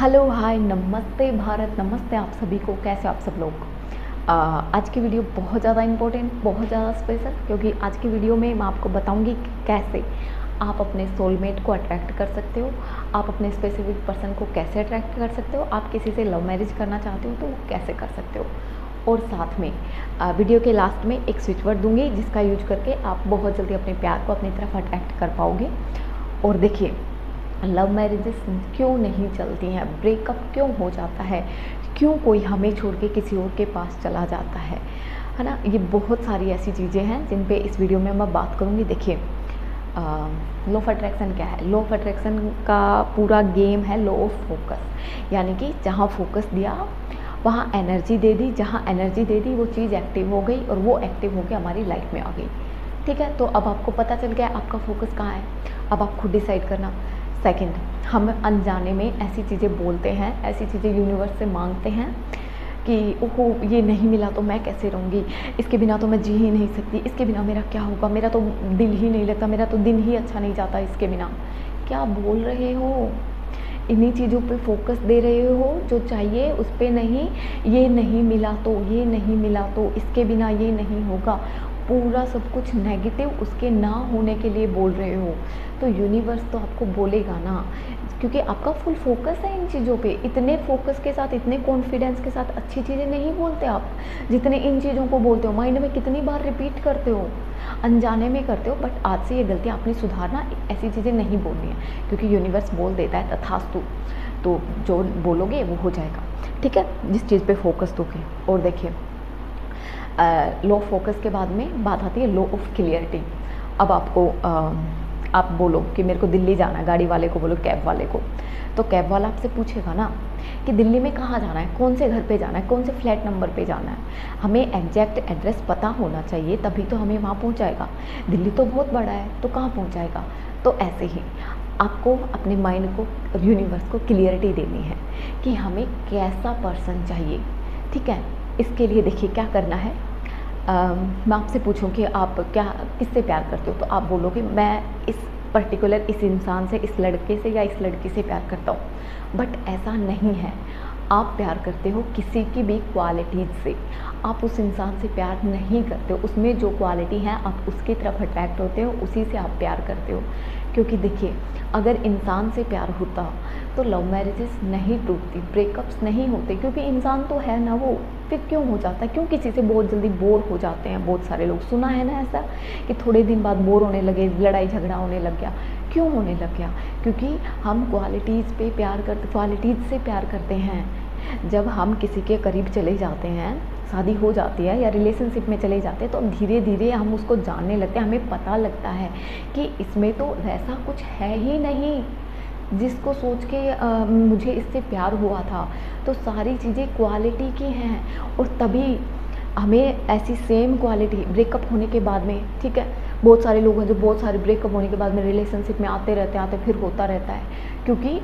Hello hi नमस्ते भारत, नमस्ते आप सभी को। कैसे आप सब लोग। आज की वीडियो बहुत ज़्यादा इम्पोर्टेंट, बहुत ज़्यादा स्पेशल, क्योंकि आज की वीडियो में मैं आपको बताऊंगी कि कैसे आप अपने सोलमेट को अट्रैक्ट कर सकते हो, आप अपने स्पेसिफिक पर्सन को कैसे अट्रैक्ट कर सकते हो, आप किसी से लव मैरिज करना चाहते हो तो वो कैसे कर सकते हो। और साथ में वीडियो के लास्ट में एक स्विच वर्ड दूंगी जिसका यूज करके आप बहुत जल्दी अपने प्यार को अपनी तरफ अट्रैक्ट कर पाओगे। और देखिए, लव मैरिजेस क्यों नहीं चलती हैं, ब्रेकअप क्यों हो जाता है, क्यों कोई हमें छोड़ के किसी और के पास चला जाता है ना। ये बहुत सारी ऐसी चीज़ें हैं जिन पे इस वीडियो में मैं बात करूँगी। देखिए, लॉ ऑफ अट्रैक्शन क्या है। लॉ ऑफ अट्रैक्शन का पूरा गेम है लॉ ऑफ फोकस, यानी कि जहाँ फोकस दिया वहाँ एनर्जी दे दी, जहाँ एनर्जी दे दी वो चीज़ एक्टिव हो गई और वो एक्टिव होकर हमारी लाइफ में आ गई। ठीक है, तो अब आपको पता चल गया आपका फोकस कहाँ है। अब आप खुद डिसाइड करना। सेकंड, हम अनजाने में ऐसी चीज़ें बोलते हैं, ऐसी चीज़ें यूनिवर्स से मांगते हैं कि ओहो ये नहीं मिला तो मैं कैसे रहूँगी, इसके बिना तो मैं जी ही नहीं सकती, इसके बिना मेरा क्या होगा, मेरा तो दिल ही नहीं लगता, मेरा तो दिन ही अच्छा नहीं जाता इसके बिना। क्या बोल रहे हो? इन्हीं चीज़ों पे फोकस दे रहे हो, जो चाहिए उस पे नहीं। ये नहीं मिला तो, ये नहीं मिला तो, इसके बिना ये नहीं होगा, पूरा सब कुछ नेगेटिव उसके ना होने के लिए बोल रहे हो। तो यूनिवर्स तो आपको बोलेगा ना, क्योंकि आपका फुल फोकस है इन चीज़ों पे। इतने फोकस के साथ, इतने कॉन्फिडेंस के साथ अच्छी चीज़ें नहीं बोलते आप जितने इन चीज़ों को बोलते हो। माइंड में कितनी बार रिपीट करते हो, अनजाने में करते हो। बट आज से ये गलती आपने सुधारना, ऐसी चीज़ें नहीं बोलनी है, क्योंकि यूनिवर्स बोल देता है तथास्तु, तो जो बोलोगे वो हो जाएगा। ठीक है, जिस चीज़ पे फोकस दोगे। और देखिए, लो फोकस के बाद में बात आती है लो ऑफ क्लियरिटी। अब आपको आप बोलो कि मेरे को दिल्ली जाना है, गाड़ी वाले को बोलो, कैब वाले को, तो कैब वाला आपसे पूछेगा ना कि दिल्ली में कहाँ जाना है, कौन से घर पे जाना है, कौन से फ्लैट नंबर पे जाना है। हमें एग्जैक्ट एड्रेस पता होना चाहिए, तभी तो हमें वहाँ पहुँचाएगा। दिल्ली तो बहुत बड़ा है तो कहाँ पहुँचाएगा। तो ऐसे ही आपको अपने माइंड को, यूनिवर्स को क्लियरिटी देनी है कि हमें कैसा पर्सन चाहिए। ठीक है, इसके लिए देखिए क्या करना है। मैं आपसे पूछूं कि आप क्या, किससे प्यार करते हो, तो आप बोलोगे मैं इस पर्टिकुलर इस इंसान से, इस लड़के से या इस लड़की से प्यार करता हूँ। बट ऐसा नहीं है, आप प्यार करते हो किसी की भी क्वालिटीज़ से। आप उस इंसान से प्यार नहीं करते हो, उसमें जो क्वालिटी है आप उसकी तरफ अट्रैक्ट होते हो, उसी से आप प्यार करते हो। क्योंकि देखिए, अगर इंसान से प्यार होता तो लव मैरिजेस नहीं टूटती, ब्रेकअप्स नहीं होते, क्योंकि इंसान तो है ना वो। फिर क्यों हो जाता है, क्यों किसी से बहुत जल्दी बोर हो जाते हैं। बहुत सारे लोग, सुना है ना ऐसा, कि थोड़े दिन बाद बोर होने लगे, लड़ाई झगड़ा होने लग गया। क्यों होने लग गया? क्योंकि हम क्वालिटीज़ पे प्यार करते, क्वालिटीज़ से प्यार करते हैं। जब हम किसी के करीब चले जाते हैं, शादी हो जाती है या रिलेशनशिप में चले जाते हैं, तो धीरे धीरे हम उसको जानने लगते हैं। हमें पता लगता है कि इसमें तो वैसा कुछ है ही नहीं जिसको सोच के मुझे इससे प्यार हुआ था। तो सारी चीज़ें क्वालिटी की हैं, और तभी हमें ऐसी सेम क्वालिटी ब्रेकअप होने के बाद में, ठीक है, बहुत सारे लोग हैं जो बहुत सारे ब्रेकअप होने के बाद में रिलेशनशिप में आते रहते हैं, आते फिर होता रहता है, क्योंकि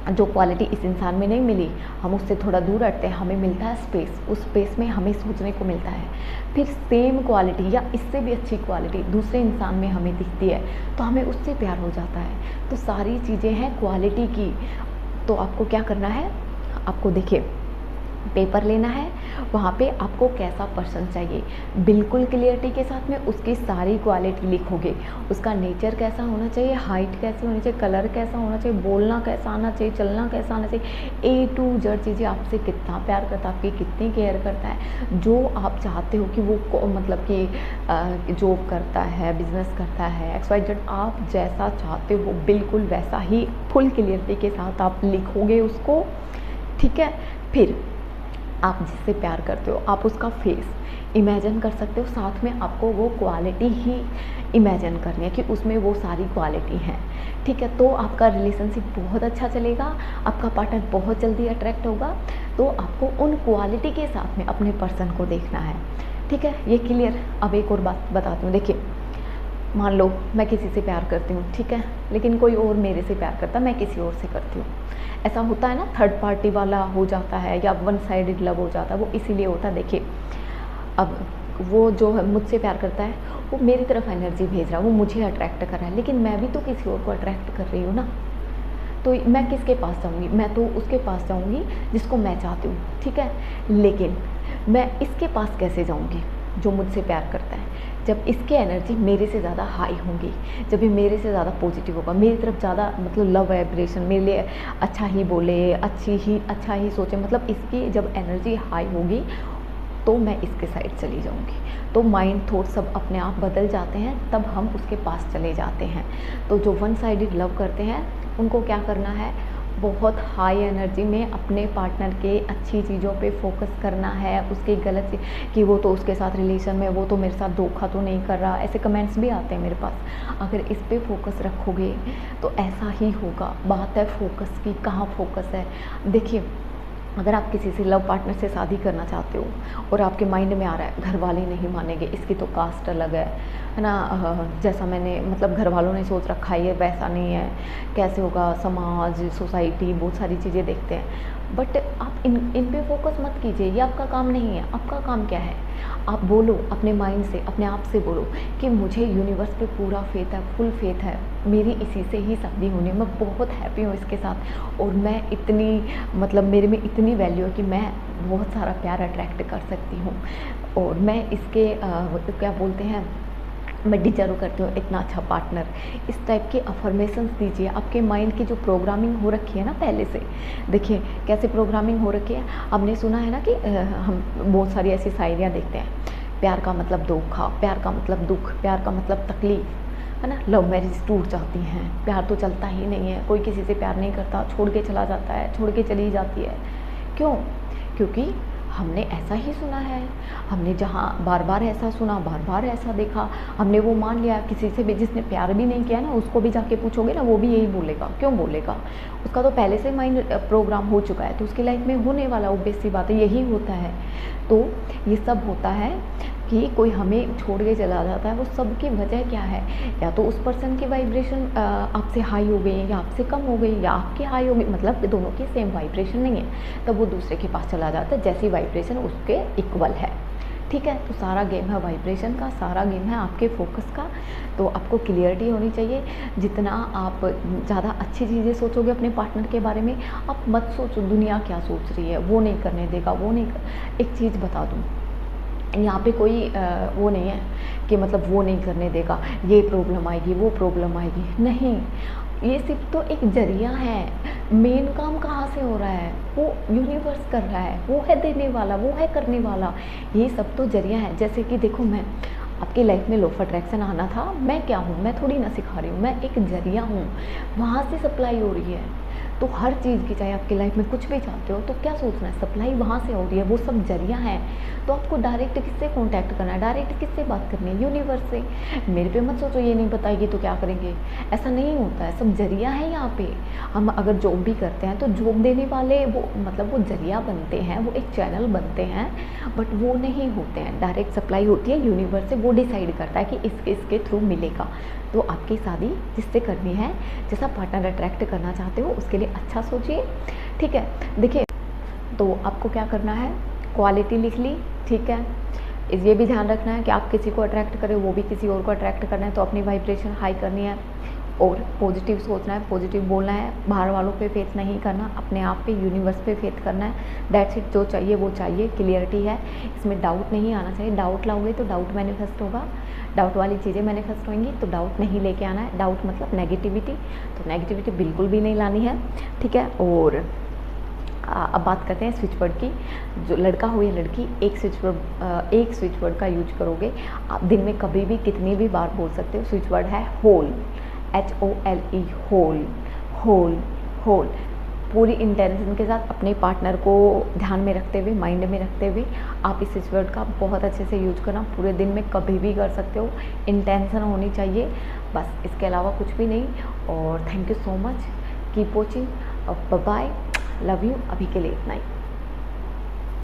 जो क्वालिटी इस इंसान में नहीं मिली, हम उससे थोड़ा दूर हटते हैं, हमें मिलता है स्पेस, उस स्पेस में हमें सोचने को मिलता है। फिर सेम क्वालिटी या इससे भी अच्छी क्वालिटी दूसरे इंसान में हमें दिखती है, तो हमें उससे प्यार हो जाता है। तो सारी चीज़ें हैं क्वालिटी की। तो आपको क्या करना है, आपको देखिए पेपर लेना है, वहाँ पे आपको कैसा पर्सन चाहिए, बिल्कुल क्लियरिटी के साथ में उसकी सारी क्वालिटी लिखोगे। उसका नेचर कैसा होना चाहिए, हाइट कैसी होनी चाहिए, कलर कैसा होना चाहिए, बोलना कैसा आना चाहिए, चलना कैसा आना चाहिए, ए टू जेड चीज़ें, आपसे कितना प्यार करता है, आपकी कितनी केयर करता है, जो आप चाहते हो कि वो मतलब कि जॉब करता है, बिजनेस करता है, XYZ, आप जैसा चाहते हो बिल्कुल वैसा ही फुल क्लियरिटी के साथ आप लिखोगे उसको। ठीक है, फिर आप जिससे प्यार करते हो आप उसका फेस इमेजिन कर सकते हो, साथ में आपको वो क्वालिटी ही इमेजिन करनी है कि उसमें वो सारी क्वालिटी हैं। ठीक है, तो आपका रिलेशनशिप बहुत अच्छा चलेगा, आपका पार्टनर बहुत जल्दी अट्रैक्ट होगा। तो आपको उन क्वालिटी के साथ में अपने पर्सन को देखना है। ठीक है, ये क्लियर। अब एक और बात बताती हूँ। देखिए, मान लो मैं किसी से प्यार करती हूँ, ठीक है, लेकिन कोई और मेरे से प्यार करता, मैं किसी और से करती हूँ। ऐसा होता है ना, थर्ड पार्टी वाला हो जाता है या वन साइडेड लव हो जाता है। वो इसीलिए होता है, देखिए, अब वो जो है मुझसे प्यार करता है, वो मेरी तरफ एनर्जी भेज रहा है, वो मुझे अट्रैक्ट कर रहा है, लेकिन मैं भी तो किसी और को अट्रैक्ट कर रही हूँ ना। तो मैं किसके पास जाऊँगी? मैं तो उसके पास जाऊँगी जिसको मैं चाहती हूँ, ठीक है? लेकिन मैं इसके पास कैसे जाऊँगी जो मुझसे प्यार करता है? जब इसकी एनर्जी मेरे से ज़्यादा हाई होंगी, जब ये मेरे से ज़्यादा पॉजिटिव होगा, मेरी तरफ ज़्यादा मतलब लव वाइब्रेशन, मेरे लिए अच्छा ही बोले, अच्छा ही सोचे, मतलब इसकी जब एनर्जी हाई होगी तो मैं इसके साइड चली जाऊँगी। तो माइंड थॉट सब अपने आप बदल जाते हैं, तब हम उसके पास चले जाते हैं। तो जो वन साइडेड लव करते हैं उनको क्या करना है, बहुत हाई एनर्जी में अपने पार्टनर के अच्छी चीज़ों पे फोकस करना है, उसकी गलत कि वो तो उसके साथ रिलेशन में, वो तो मेरे साथ धोखा तो नहीं कर रहा, ऐसे कमेंट्स भी आते हैं मेरे पास। अगर इस पे फोकस रखोगे तो ऐसा ही होगा। बात है फोकस की, कहाँ फोकस है। देखिए, अगर आप किसी से लव पार्टनर से शादी करना चाहते हो और आपके माइंड में आ रहा है घर वाले नहीं मानेंगे, इसकी तो कास्ट अलग है ना, जैसा मैंने मतलब घर वालों ने सोच रखा है ये वैसा नहीं है, कैसे होगा, समाज सोसाइटी बहुत सारी चीज़ें देखते हैं। बट आप इन पे फोकस मत कीजिए, ये आपका काम नहीं है। आपका काम क्या है, आप बोलो अपने माइंड से, अपने आप से बोलो कि मुझे यूनिवर्स पे पूरा फेथ है, फुल फेथ है, मेरी इसी से ही शादी होनी है, मैं बहुत हैप्पी हूँ इसके साथ, और मैं इतनी मतलब मेरे में इतनी वैल्यू है कि मैं बहुत सारा प्यार अट्रैक्ट कर सकती हूँ, और मैं इसके क्या बोलते हैं, मैं डिजर्व करती हूँ इतना अच्छा पार्टनर। इस टाइप की अफर्मेशंस दीजिए। आपके माइंड की जो प्रोग्रामिंग हो रखी है ना पहले से, देखिए कैसे प्रोग्रामिंग हो रखी है। आपने सुना है ना कि हम बहुत सारी ऐसी शायरियाँ देखते हैं, प्यार का मतलब धोखा, प्यार का मतलब दुख, प्यार का मतलब तकलीफ, है ना। लव मैरिज टूट जाती हैं, प्यार तो चलता ही नहीं है, कोई किसी से प्यार नहीं करता, छोड़ के चला जाता है, छोड़ के चली जाती है। क्यों? क्योंकि हमने ऐसा ही सुना है, हमने जहाँ बार बार ऐसा सुना, बार बार ऐसा देखा, हमने वो मान लिया। किसी से भी जिसने प्यार भी नहीं किया ना, उसको भी जाके पूछोगे ना, वो भी यही बोलेगा। क्यों बोलेगा? उसका तो पहले से माइंड प्रोग्राम हो चुका है, तो उसकी लाइफ में होने वाला ऑब्वियस सी बात है, यही होता है। तो ये सब होता है कि कोई हमें छोड़ के चला जाता है, वो सब की वजह क्या है? या तो उस पर्सन की वाइब्रेशन आपसे हाई हो गई, या आपसे कम हो गई, या आपकी हाई हो गई, मतलब दोनों की सेम वाइब्रेशन नहीं है, तब वो दूसरे के पास चला जाता है जैसी वाइब्रेशन उसके इक्वल है। ठीक है, तो सारा गेम है वाइब्रेशन का, सारा गेम है आपके फोकस का। तो आपको क्लियरिटी होनी चाहिए। जितना आप ज़्यादा अच्छी चीज़ें सोचोगे अपने पार्टनर के बारे में, आप मत सोचो दुनिया क्या सोच रही है, वो नहीं करने देगा, वो नहीं एक चीज़ बता दूँ, यहाँ पे कोई वो नहीं है कि मतलब वो नहीं करने देगा, ये प्रॉब्लम आएगी, वो प्रॉब्लम आएगी, नहीं। ये सिर्फ तो एक जरिया है। मेन काम कहाँ से हो रहा है? वो यूनिवर्स कर रहा है, वो है देने वाला, वो है करने वाला। ये सब तो जरिया है। जैसे कि देखो, मैं आपकी लाइफ में लॉ ऑफ अट्रैक्शन आना था, मैं क्या हूँ? मैं थोड़ी ना सिखा रही हूँ, मैं एक जरिया हूँ, वहाँ से सप्लाई हो रही है। तो हर चीज़ की, चाहे आपकी लाइफ में कुछ भी चाहते हो, तो क्या सोचना है, सप्लाई वहाँ से हो रही है, वो सब जरिया है। तो आपको डायरेक्ट किससे कांटेक्ट करना है, डायरेक्ट किससे बात करनी है? यूनिवर्स से। मेरे पे मत सोचो ये नहीं बताएगी तो क्या करेंगे, ऐसा नहीं होता है, सब जरिया है यहाँ पे। हम अगर जॉब भी करते हैं तो जॉब देने वाले वो मतलब वो जरिया बनते हैं, वो एक चैनल बनते हैं, बट वो नहीं होते हैं। डायरेक्ट सप्लाई होती है यूनिवर्स से, वो डिसाइड करता है कि इसके थ्रू मिलेगा। तो आपकी शादी जिससे करनी है, जैसा पार्टनर अट्रैक्ट करना चाहते हो, उसके लिए अच्छा सोचिए। ठीक है, देखिए, तो आपको क्या करना है, क्वालिटी लिख ली, ठीक है। ये भी ध्यान रखना है कि आप किसी को अट्रैक्ट करें, वो भी किसी और को अट्रैक्ट करना है, तो अपनी वाइब्रेशन हाई करनी है और पॉजिटिव सोचना है, पॉजिटिव बोलना है, बाहर वालों पे फेथ नहीं करना, अपने आप पे, यूनिवर्स पे फेथ करना है। दैट्स इट, जो चाहिए वो चाहिए, क्लियरिटी है, इसमें डाउट नहीं आना चाहिए। डाउट लाओगे तो डाउट मैनिफेस्ट होगा, डाउट वाली चीज़ें मैनिफेस्ट होंगी, तो डाउट नहीं लेके आना है। डाउट मतलब नेगेटिविटी, तो नेगेटिविटी बिल्कुल भी नहीं लानी है, ठीक है। और अब बात करते हैं स्विच वर्ड की। जो लड़का हो या लड़की, एक स्विच वर्ड का यूज करोगे आप दिन में कभी भी कितनी भी बार बोल सकते हो। स्विच वर्ड है hole, HOLE, hole, hole, hole. पूरी इंटेंशन के साथ अपने पार्टनर को ध्यान में रखते हुए, माइंड में रखते हुए आप इस स्विच वर्ड का बहुत अच्छे से यूज करना। पूरे दिन में कभी भी कर सकते हो, इंटेंशन होनी चाहिए, बस इसके अलावा कुछ भी नहीं। और thank you so much, keep watching, bye, love you. अभी के लिए इतना ही।